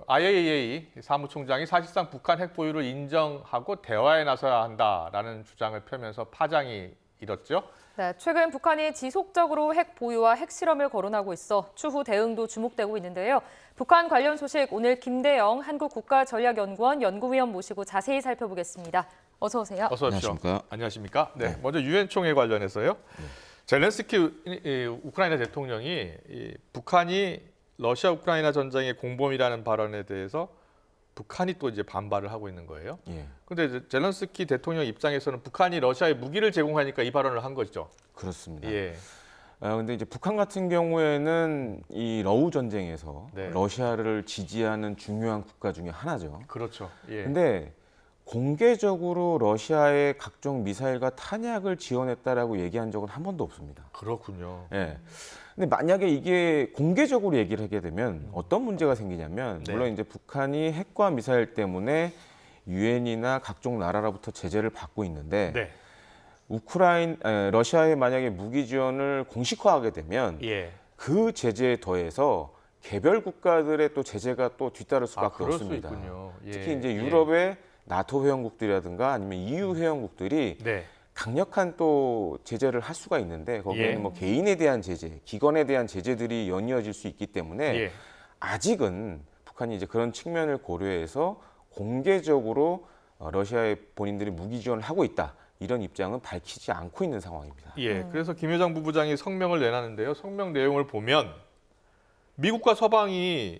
IAEA 사무총장이 사실상 북한 핵 보유를 인정하고 대화에 나서야 한다라는 주장을 펴면서 파장이 일었죠. 네, 최근 북한이 지속적으로 핵 보유와 핵실험을 거론하고 있어 추후 대응도 주목되고 있는데요. 북한 관련 소식 오늘 김대영 한국국가전략연구원 연구위원 모시고 자세히 살펴보겠습니다. 어서 오세요. 어서 오십시오. 안녕하십니까? 안녕하십니까? 네, 먼저 유엔 총회 관련해서요. 젤렌스키 우크라이나 대통령이 북한이 러시아 우크라이나 전쟁의 공범이라는 발언에 대해서 북한이 또 이제 반발을 하고 있는 거예요. 그런데 젤렌스키 대통령 입장에서는 북한이 러시아에 무기를 제공하니까 이 발언을 한 거죠. 그렇습니다. 예. 근데 이제 북한 같은 경우에는 이 러우 전쟁에서 네. 러시아를 지지하는 중요한 국가 중에 하나죠. 그렇죠. 예. 근데 공개적으로 러시아의 각종 미사일과 탄약을 지원했다라고 얘기한 적은 한 번도 없습니다. 그렇군요. 예. 근데 만약에 이게 공개적으로 얘기를 하게 되면 어떤 문제가 생기냐면 네. 물론 이제 북한이 핵과 미사일 때문에 유엔이나 각종 나라로부터 제재를 받고 있는데 네. 러시아에 만약에 무기 지원을 공식화하게 되면 예. 그 제재에 더해서 개별 국가들의 또 제재가 또 뒤따를 수밖에 그럴 없습니다. 수 있군요. 예. 특히 이제 유럽의 나토 회원국들이라든가 아니면 EU 회원국들이 네. 강력한 또 제재를 할 수가 있는데 거기에는 예. 뭐 개인에 대한 제재, 기관에 대한 제재들이 연이어질 수 있기 때문에 예. 아직은 북한이 이제 그런 측면을 고려해서 공개적으로 러시아에 본인들이 무기 지원을 하고 있다. 이런 입장은 밝히지 않고 있는 상황입니다. 예. 그래서 김여정 부부장이 성명을 내놨는데요. 성명 내용을 보면 미국과 서방이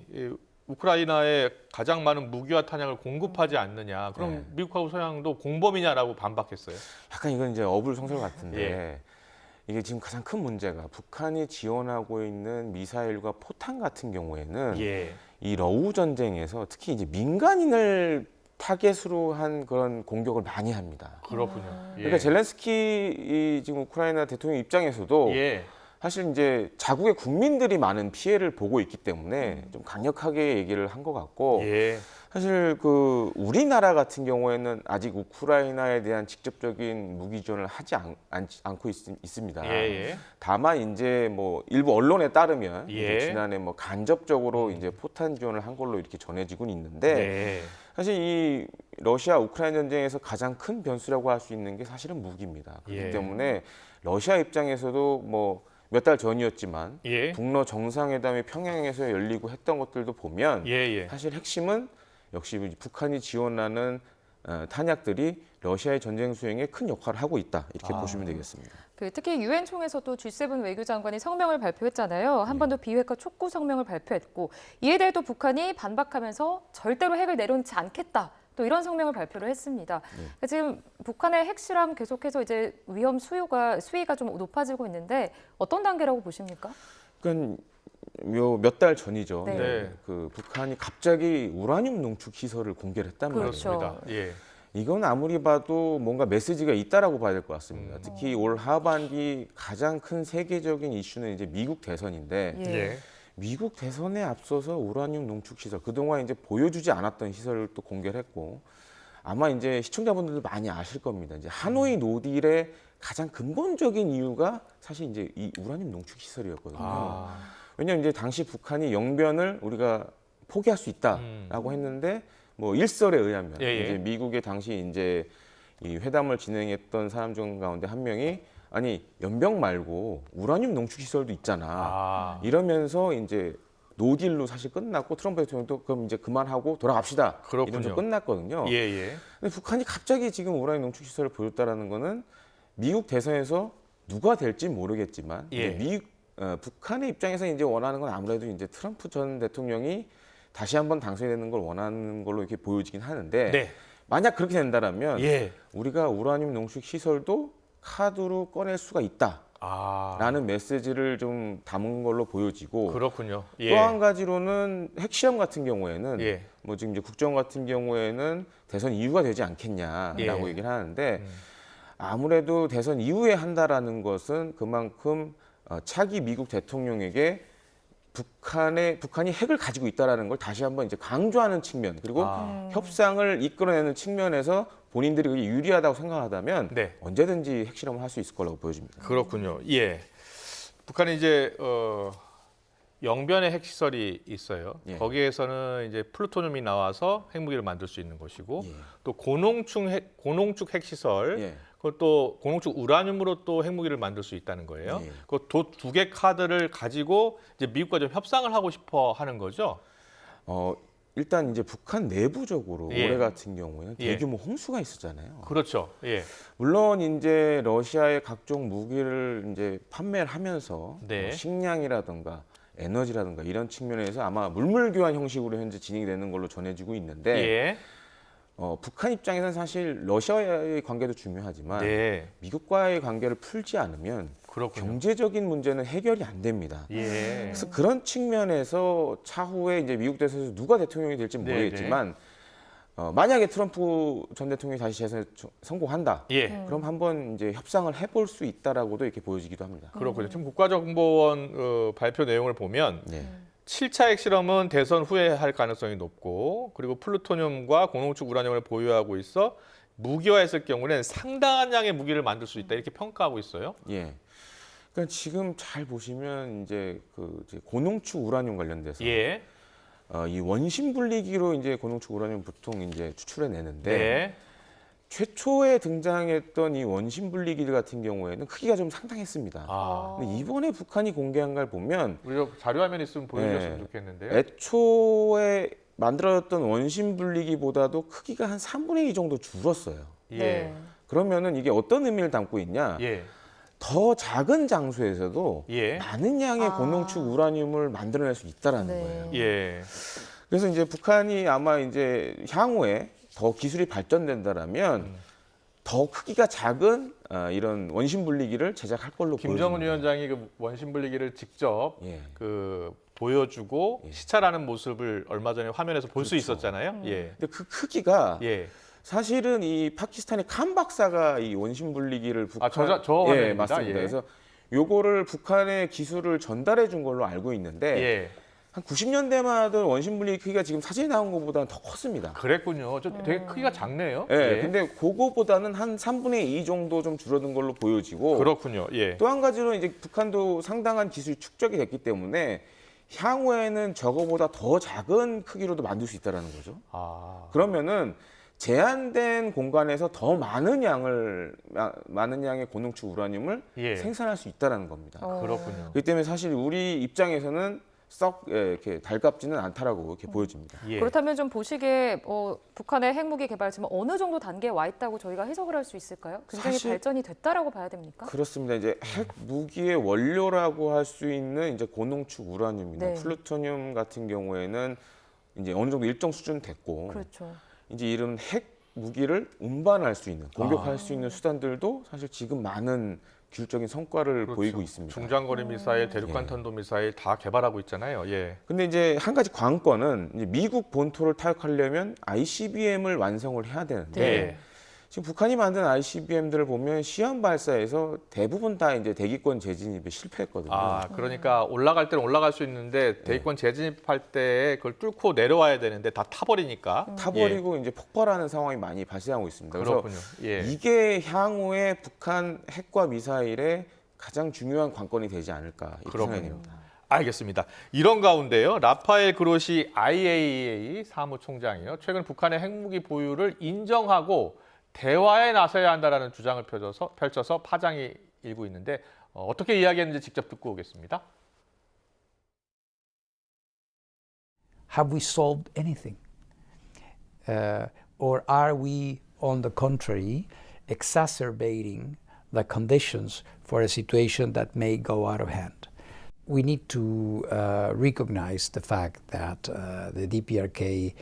우크라이나에 가장 많은 무기와 탄약을 공급하지 않느냐. 그럼 네. 미국하고 서양도 공범이냐라고 반박했어요. 약간 이건 이제 어불성설 같은데 예. 이게 지금 가장 큰 문제가 북한이 지원하고 있는 미사일과 포탄 같은 경우에는 예. 이 러우 전쟁에서 특히 이제 민간인을 타겟으로 한 그런 공격을 많이 합니다. 그렇군요. 예. 그러니까 젤렌스키 지금 우크라이나 대통령 입장에서도 예. 사실 이제 자국의 국민들이 많은 피해를 보고 있기 때문에 좀 강력하게 얘기를 한 것 같고 예. 사실 그 우리나라 같은 경우에는 아직 우크라이나에 대한 직접적인 무기 지원을 하지 않고 있습니다. 예. 다만 이제 뭐 일부 언론에 따르면 예. 이제 지난해 뭐 간접적으로 이제 포탄 지원을 한 걸로 이렇게 전해지고는 있는데 네. 사실 이 러시아 우크라이나 전쟁에서 가장 큰 변수라고 할 수 있는 게 사실은 무기입니다. 그렇기 예. 때문에 러시아 입장에서도 뭐 몇 달 전이었지만 예. 북러 정상회담이 평양에서 열리고 했던 것들도 보면 예. 사실 핵심은 역시 북한이 지원하는 탄약들이 러시아의 전쟁 수행에 큰 역할을 하고 있다 이렇게 보시면 되겠습니다. 특히 유엔 총에서도 G7 외교장관이 성명을 발표했잖아요. 한반도 비핵화 촉구 성명을 발표했고 이에 대해도 북한이 반박하면서 절대로 핵을 내려놓지 않겠다. 또 이런 성명을 발표를 했습니다. 지금 북한의 핵실험 계속해서 이제 위험 수위가 좀 높아지고 있는데 어떤 단계라고 보십니까? 그러니까 몇 달 전이죠. 네. 네. 그 북한이 갑자기 우라늄 농축 시설을 공개를 했단 그렇죠. 말이에요. 그렇습니다. 예. 이건 아무리 봐도 뭔가 메시지가 있다라고 봐야 될 것 같습니다. 특히 올 하반기 가장 큰 세계적인 이슈는 이제 미국 대선인데 예. 미국 대선에 앞서서 우라늄 농축 시설 그동안 이제 보여주지 않았던 시설을 또 공개를 했고 아마 이제 시청자분들도 많이 아실 겁니다. 이제 하노이 노딜의 가장 근본적인 이유가 사실 이제 이 우라늄 농축 시설이었거든요. 왜냐하면 이제 당시 북한이 영변을 우리가 포기할 수 있다라고 했는데 뭐 일설에 의하면 예. 이제 미국의 당시 이제 이 회담을 진행했던 사람 중 가운데 한 명이 아니 연병 말고 우라늄 농축 시설도 있잖아. 이러면서 이제 노딜로 사실 끝났고 트럼프 대통령도 그럼 이제 그만하고 돌아갑시다. 그렇군요. 이러면서 끝났거든요. 예. 근데 북한이 갑자기 지금 우라늄 농축 시설을 보였다라는 거는 미국 대선에서 누가 될지 모르겠지만 예. 이제 북한의 입장에서 이제 원하는 건 아무래도 이제 트럼프 전 대통령이 다시 한번 당선이 되는 걸 원하는 걸로 이렇게 보여지긴 하는데 네. 만약 그렇게 된다라면 예. 우리가 우라늄 농축 시설도 카드로 꺼낼 수가 있다라는 메시지를 좀 담은 걸로 보여지고 그렇군요. 예. 또 한 가지로는 핵시험 같은 경우에는 예. 뭐 지금 이제 국정 같은 경우에는 대선 이후가 되지 않겠냐라고 예. 얘기를 하는데 아무래도 대선 이후에 한다라는 것은 그만큼 차기 미국 대통령에게 북한이 핵을 가지고 있다라는 걸 다시 한번 이제 강조하는 측면 그리고 협상을 이끌어내는 측면에서 본인들이 그게 유리하다고 생각하다면 네. 언제든지 핵실험을 할 수 있을 거라고 보여집니다. 그렇군요. 예. 북한이 이제 영변의 핵시설이 있어요. 예. 거기에서는 이제 플루토늄이 나와서 핵무기를 만들 수 있는 것이고 예. 또 고농축 핵시설 예. 그것도 고농축 우라늄으로 또 핵무기를 만들 수 있다는 거예요. 예. 그 두 개 카드를 가지고 이제 미국과 좀 협상을 하고 싶어 하는 거죠. 일단 이제 북한 내부적으로 예. 올해 같은 경우에는 예. 대규모 홍수가 있었잖아요. 그렇죠. 예. 물론 이제 러시아의 각종 무기를 이제 판매를 하면서 네. 식량이라든가 에너지라든가 이런 측면에서 아마 물물 교환 형식으로 현재 진행이 되는 걸로 전해지고 있는데 예. 북한 입장에서는 사실 러시아와의 관계도 중요하지만 네. 미국과의 관계를 풀지 않으면 그렇군요. 경제적인 문제는 해결이 안 됩니다. 예. 그래서 그런 측면에서 차후에 이제 미국 대선에서 누가 대통령이 될지 네, 모르겠지만 만약에 트럼프 전 대통령이 다시 재선에 성공한다. 예. 그럼 한번 이제 협상을 해볼 수 있다라고도 이렇게 보여지기도 합니다. 그렇군요. 지금 국가정보원 발표 내용을 보면 네. 7차 핵실험은 대선 후에 할 가능성이 높고 그리고 플루토늄과 고농축 우라늄을 보유하고 있어 무기화했을 경우는 상당한 양의 무기를 만들 수 있다 이렇게 평가하고 있어요. 예. 그러니까 지금 잘 보시면 이제 이제 고농축 우라늄 관련돼서 예. 이 원심 분리기로 이제 고농축 우라늄 보통 이제 추출해 내는데 네. 최초에 등장했던 이 원심 분리기들 같은 경우에는 크기가 좀 상당했습니다. 아. 근데 이번에 북한이 공개한 걸 보면 우리가 자료 화면 있으면 보여주셨으면 네. 좋겠는데요. 애초에 만들어졌던 원심 분리기보다도 크기가 한 3분의 2 정도 줄었어요. 예. 네. 그러면은 이게 어떤 의미를 담고 있냐? 예. 더 작은 장소에서도 예. 많은 양의 고농축 우라늄을 만들어낼 수 있다라는 네. 거예요. 예. 그래서 이제 북한이 아마 이제 향후에 더 기술이 발전된다라면 더 크기가 작은 이런 원심 분리기를 제작할 걸로 김정은 보여집니다. 위원장이 그 원심 분리기를 직접 예. 보여주고 예. 시찰하는 모습을 얼마 전에 화면에서 볼 수 그렇죠. 있었잖아요. 예. 근데 그 크기가 예. 사실은 이 파키스탄의 칸 박사가 이 원심 분리기를 북한 저 화면입니다. 예, 맞습니다. 예. 그래서 요거를 북한의 기술을 전달해 준 걸로 알고 있는데 예. 한 90년대만 하던 원심 분리기 크기가 지금 사진에 나온 것보다는 더 컸습니다. 그랬군요. 저 되게 크기가 작네요. 예, 근데 그거보다는 한 3분의 2 정도 좀 줄어든 걸로 보여지고 그렇군요. 예. 또 한 가지로 이제 북한도 상당한 기술이 축적이 됐기 때문에 향후에는 저거보다 더 작은 크기로도 만들 수 있다라는 거죠. 아. 그러면은 제한된 공간에서 더 많은 양의 고농축 우라늄을 예. 생산할 수 있다라는 겁니다. 그렇군요. 그렇기 때문에 사실 우리 입장에서는 썩 이렇게 달갑지는 않다라고 이렇게 보여집니다. 예. 그렇다면 좀 보시기에 북한의 핵무기 개발 지금 어느 정도 단계에 와 있다고 저희가 해석을 할 수 있을까요? 굉장히 사실- 발전이 됐다라고 봐야 됩니까? 그렇습니다. 이제 핵 무기의 원료라고 할 수 있는 이제 고농축 우라늄이나 네. 플루토늄 같은 경우에는 이제 어느 정도 일정 수준 됐고 그렇죠. 이제 이런 핵 무기를 운반할 수 있는 공격할 수 있는 수단들도 사실 지금 많은 기술적인 성과를 그렇죠. 보이고 있습니다. 중장거리 미사일, 대륙간 탄도 미사일 다 개발하고 있잖아요. 예. 근데 이제 한 가지 관건은 이제 미국 본토를 타격하려면 ICBM을 완성을 해야 되는데 네. 지금 북한이 만든 ICBM들을 보면 시험 발사에서 대부분 다 이제 대기권 재진입에 실패했거든요. 아, 그러니까 올라갈 때는 올라갈 수 있는데 대기권 재진입할 때 그걸 뚫고 내려와야 되는데 다 타버리니까. 타버리고 이제 폭발하는 상황이 많이 발생하고 있습니다. 그래서 그렇군요. 예. 이게 향후에 북한 핵과 미사일의 가장 중요한 관건이 되지 않을까 이렇게 그렇군요. 생각이 됩니다. 알겠습니다. 이런 가운데요, 라파엘 그로시 IAEA 사무총장이요, 최근 북한의 핵무기 보유를 인정하고 대화에 나서야 한다라는 주장을 펼쳐서 파장이 일고 있는데 어떻게 이야기했는지 직접 듣고 오겠습니다. Have we solved anything? Or are we, on the contrary, exacerbating the conditions for a situation that may go out of hand? We need to recognize the fact that the DPRK,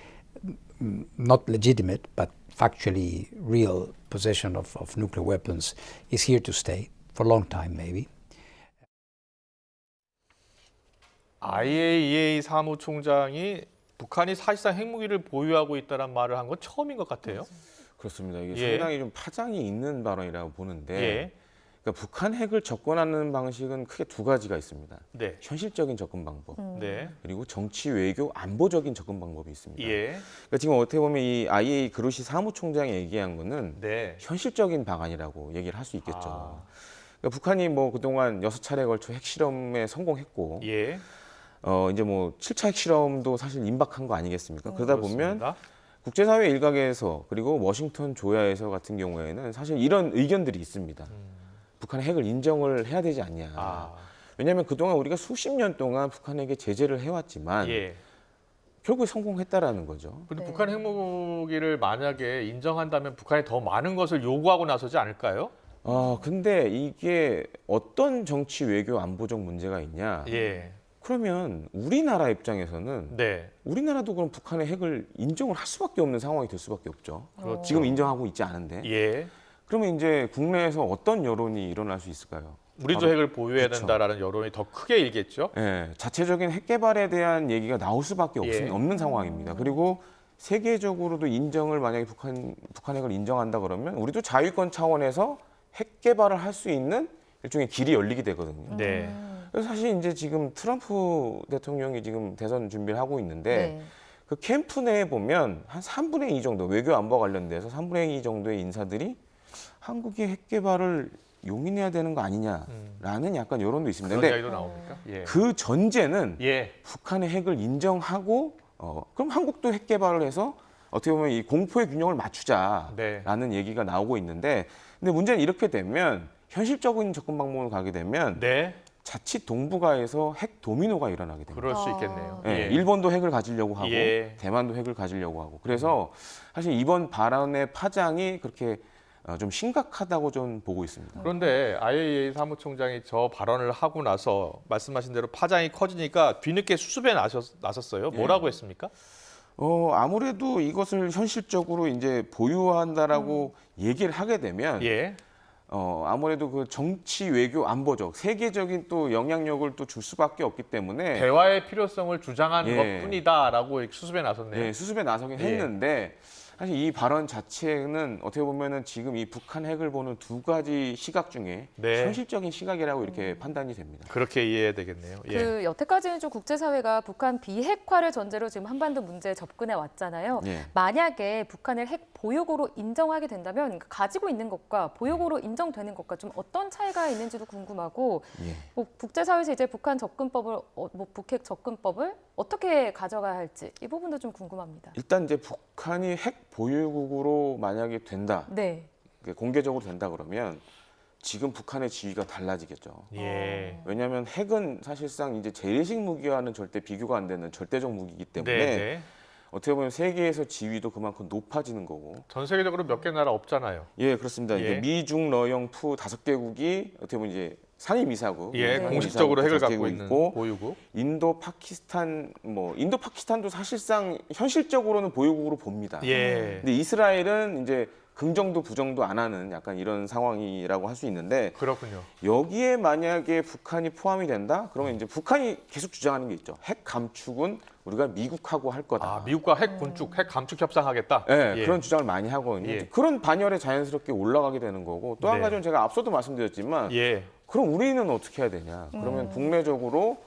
not legitimate, but factually real possession of nuclear weapons is here to stay for a long time, maybe. IAEA 사무총장이 북한이 사실상 핵무기를 보유하고 있다는 말을 한 건 처음인 것 같아요. 그렇습니다. 이게 예. 상당히 좀 파장이 있는 발언이라고 보는데 예. 그러니까 북한 핵을 접근하는 방식은 크게 두 가지가 있습니다. 네. 현실적인 접근 방법 네. 그리고 정치 외교 안보적인 접근 방법이 있습니다. 예. 그러니까 지금 어떻게 보면 이 IAEA 그로시 사무총장이 얘기한 거는 네. 현실적인 방안이라고 얘기를 할 수 있겠죠. 아. 그러니까 북한이 뭐 그동안 6차례에 걸쳐 핵실험에 성공했고 예. 이제 뭐 7차 핵실험도 사실 임박한 거 아니겠습니까? 그러다 보면 그렇습니다. 국제사회 일각에서 그리고 워싱턴 조야에서 같은 경우에는 사실 이런 의견들이 있습니다. 북한의 핵을 인정을 해야 되지 않냐. 아, 왜냐하면 그동안 우리가 수십 년 동안 북한에게 제재를 해왔지만 예. 결국에 성공했다라는 거죠. 근데 네. 북한 핵무기를 만약에 인정한다면 북한이 더 많은 것을 요구하고 나서지 않을까요? 근데 이게 어떤 정치 외교 안보적 문제가 있냐? 예. 그러면 우리나라 입장에서는 네. 우리나라도 그럼 북한의 핵을 인정을 할 수밖에 없는 상황이 될 수밖에 없죠. 그렇죠. 지금 인정하고 있지 않은데. 예. 그러면 이제 국내에서 어떤 여론이 일어날 수 있을까요? 우리도 바로- 핵을 보유해야 그렇죠. 된다라는 여론이 더 크게 일겠죠. 예, 자체적인 핵 개발에 대한 얘기가 나올 수밖에 예. 없는 상황입니다. 그리고 세계적으로도 인정을 만약에 북한 핵을 인정한다 그러면 우리도 자유권 차원에서 핵 개발을 할 수 있는 일종의 길이 열리게 되거든요. 네. 그래서 사실 이제 지금 트럼프 대통령이 지금 대선 준비를 하고 있는데 네. 그 캠프 내에 보면 한 3분의 2 정도 외교 안보 관련돼서 3분의 2 정도의 인사들이 한국이 핵 개발을 용인해야 되는 거 아니냐라는 약간 여론도 있습니다. 그런 근데 이야기도 나옵니까? 예. 그 전제는 예. 북한의 핵을 인정하고 그럼 한국도 핵 개발을 해서 어떻게 보면 이 공포의 균형을 맞추자라는 네. 얘기가 나오고 있는데 근데 문제는 이렇게 되면 현실적인 접근 방법을 가게 되면 네. 자칫 동북아에서 핵 도미노가 일어나게 됩니다. 그럴 수 아. 있겠네요. 예, 일본도 핵을 가지려고 하고 예. 대만도 핵을 가지려고 하고 그래서 사실 이번 발언의 파장이 그렇게 좀 심각하다고 좀 보고 있습니다. 그런데 IAEA 사무총장이 저 발언을 하고 나서 말씀하신 대로 파장이 커지니까 뒤늦게 수습에 나섰어요. 뭐라고 했습니까? 아무래도 이것을 현실적으로 이제 보유한다라고 얘기를 하게 되면 예. 아무래도 그 정치 외교 안보적 세계적인 또 영향력을 또 줄 수밖에 없기 때문에 대화의 필요성을 주장한 예. 것뿐이다라고 수습에 나섰네요. 예, 수습에 나서긴 예. 했는데 사실 이 발언 자체는 어떻게 보면은 지금 이 북한 핵을 보는 두 가지 시각 중에 네. 현실적인 시각이라고 이렇게 판단이 됩니다. 그렇게 이해해야 되겠네요. 예. 그 여태까지는 좀 국제사회가 북한 비핵화를 전제로 지금 한반도 문제에 접근해 왔잖아요. 예. 만약에 북한을 핵 보유국으로 인정하게 된다면 가지고 있는 것과 보유국으로 인정되는 것과 좀 어떤 차이가 있는지도 궁금하고 예. 뭐 국제사회에서 이제 북한 접근법을 뭐 북핵 접근법을 어떻게 가져가야 할지 이 부분도 좀 궁금합니다. 일단 이제 북한이 핵 보유국으로 만약에 된다, 네. 공개적으로 된다 그러면 지금 북한의 지위가 달라지겠죠. 예. 왜냐하면 핵은 사실상 이제 재래식 무기와는 절대 비교가 안 되는 절대적 무기이기 때문에 네, 네. 어떻게 보면 세계에서 지위도 그만큼 높아지는 거고. 전 세계적으로 몇 개 나라 없잖아요. 예, 그렇습니다. 예. 이제 미중 러영 푸 5개국이 어떻게 보면 이제 상임 이사국, 예, 네. 공식적으로 핵을 다섯 갖고 개국 있는 있고 보유국. 인도 파키스탄도 사실상 현실적으로는 보유국으로 봅니다. 예. 근데 이스라엘은 이제 긍정도 부정도 안 하는 약간 이런 상황이라고 할 수 있는데 그렇군요. 여기에 만약에 북한이 포함이 된다? 그러면 이제 북한이 계속 주장하는 게 있죠. 핵 감축은 우리가 미국하고 할 거다. 아, 미국과 핵 군축, 핵 감축 협상하겠다. 네, 예. 그런 주장을 많이 하거든요. 예. 그런 반열에 자연스럽게 올라가게 되는 거고 또 한 네. 가지는 제가 앞서도 말씀드렸지만 예. 그럼 우리는 어떻게 해야 되냐? 그러면 국내적으로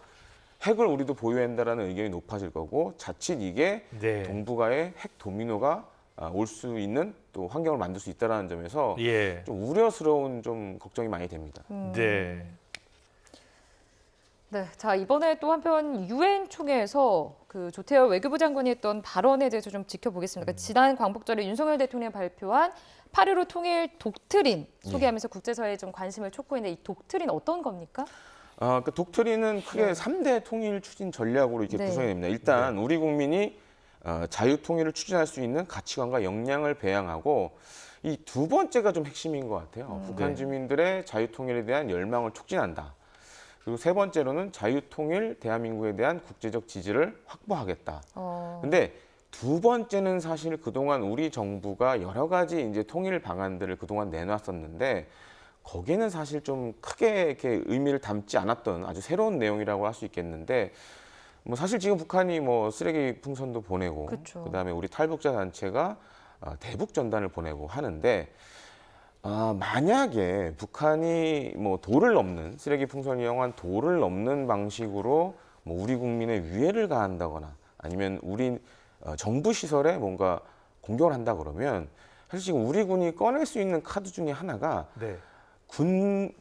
핵을 우리도 보유한다라는 의견이 높아질 거고 자칫 이게 네. 동북아의 핵 도미노가 올 수 있는 또 환경을 만들 수 있다라는 점에서 예. 좀 우려스러운 좀 걱정이 많이 됩니다. 네. 네, 자 이번에 또 한편 유엔 총회에서 그 조태열 외교부 장관이 했던 발언에 대해서 좀 지켜보겠습니다. 그러니까 지난 광복절에 윤석열 대통령이 발표한 8.15 통일 독트린 소개하면서 국제사회에 좀 관심을 촉구했는데 이 독트린 어떤 겁니까? 그 독트린은 크게 네. 3대 통일 추진 전략으로 이렇게 네. 구성이 됩니다. 일단 우리 국민이 자유 통일을 추진할 수 있는 가치관과 역량을 배양하고 이 두 번째가 좀 핵심인 것 같아요. 북한 네. 주민들의 자유 통일에 대한 열망을 촉진한다. 그리고 세 번째로는 자유 통일 대한민국에 대한 국제적 지지를 확보하겠다. 근데 두 번째는 사실 그동안 우리 정부가 여러 가지 이제 통일 방안들을 그동안 내놨었는데 거기에는 사실 좀 크게 이렇게 의미를 담지 않았던 아주 새로운 내용이라고 할 수 있겠는데 뭐 사실 지금 북한이 뭐 쓰레기 풍선도 보내고 그쵸. 그다음에 우리 탈북자 단체가 대북 전단을 보내고 하는데 만약에 북한이 뭐 도를 넘는 쓰레기 풍선이 영한 도를 넘는 방식으로 뭐 우리 국민의 위해를 가한다거나 아니면 우리 정부 시설에 뭔가 공격을 한다 그러면 사실 지금 우리 군이 꺼낼 수 있는 카드 중에 하나가 네.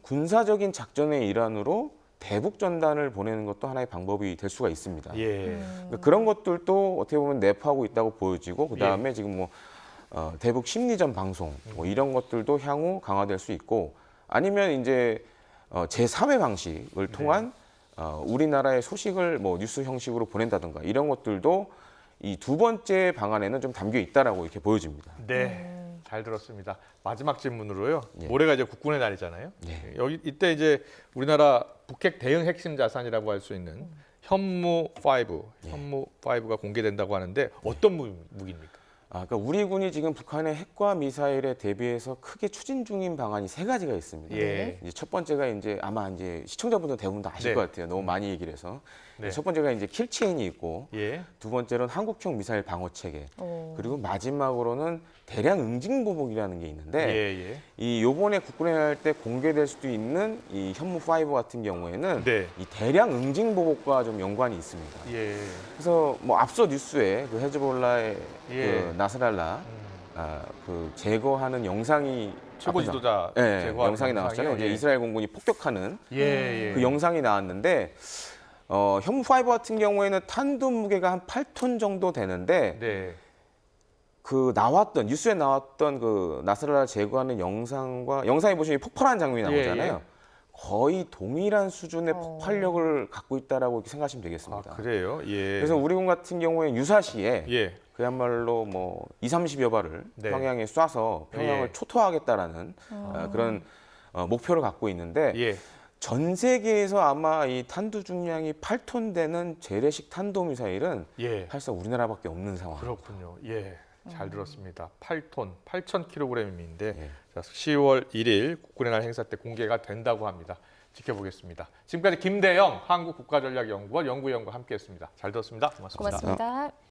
군사적인 작전의 일환으로 대북 전단을 보내는 것도 하나의 방법이 될 수가 있습니다. 예. 그러니까 그런 것들도 어떻게 보면 내포하고 있다고 보여지고 그다음에 지금 뭐 대북 심리전 방송 뭐 이런 것들도 향후 강화될 수 있고 아니면 이제 제3의 방식을 통한 우리나라의 소식을 뭐 뉴스 형식으로 보낸다든가 이런 것들도 이 두 번째 방안에는 좀 담겨 있다라고 이렇게 보여집니다. 네, 잘 들었습니다. 마지막 질문으로요. 예. 모레가 이제 국군의 날이잖아요. 예. 여기 이때 이제 우리나라 북핵 대응 핵심 자산이라고 할 수 있는 현무 5, 현무 5가 공개된다고 하는데 어떤 무기입니까? 그러니까 우리 군이 지금 북한의 핵과 미사일에 대비해서 크게 추진 중인 방안이 세 가지가 있습니다. 예. 이제 첫 번째가 이제 아마 이제 시청자분들 대부분 다 아실 네. 것 같아요. 너무 많이 얘기를 해서. 네. 첫 번째가 이제 킬체인이 있고 예. 두 번째로는 한국형 미사일 방어 체계 어. 그리고 마지막으로는 대량 응징 보복이라는 게 있는데 예, 예. 이 요번에 국군에 할 때 공개될 수도 있는 이 현무 5 같은 경우에는 네. 이 대량 응징 보복과 좀 연관이 있습니다. 예. 그래서 뭐 앞서 뉴스에 그 헤즈볼라의 예. 그 나스랄라 그 제거하는 영상이 최고 앞에서 지도자 네, 제거하는 영상이 나왔잖아요. 영상이요? 이제 이스라엘 공군이 폭격하는 예, 예. 그 영상이 나왔는데 현무 5 같은 경우에는 탄두 무게가 한 8톤 정도 되는데 네. 그 나왔던 뉴스에 나왔던 그 나스랄라 제거하는 영상에 보시면 폭발하는 장면이 나오잖아요. 예. 거의 동일한 수준의 폭발력을 갖고 있다라고 이렇게 생각하시면 아, 되겠습니다. 그래요? 예. 그래서 우리 군 같은 경우에 유사시에 예. 그야말로 뭐 30여 발을 네. 평양에 쏴서 평양을 예. 초토화하겠다라는 그런 목표를 갖고 있는데 예. 전 세계에서 아마 이 탄두 중량이 8톤 되는 재래식 탄도미사일은 예. 사실상 우리나라밖에 없는 상황. 그렇군요. 예. 잘 들었습니다. 8톤, 8,000kg인데 예. 10월 1일 국군의 날 행사 때 공개가 된다고 합니다. 지켜보겠습니다. 지금까지 김대영 한국국가전략연구원 연구위원과 함께했습니다. 잘 들었습니다. 고맙습니다. 고맙습니다.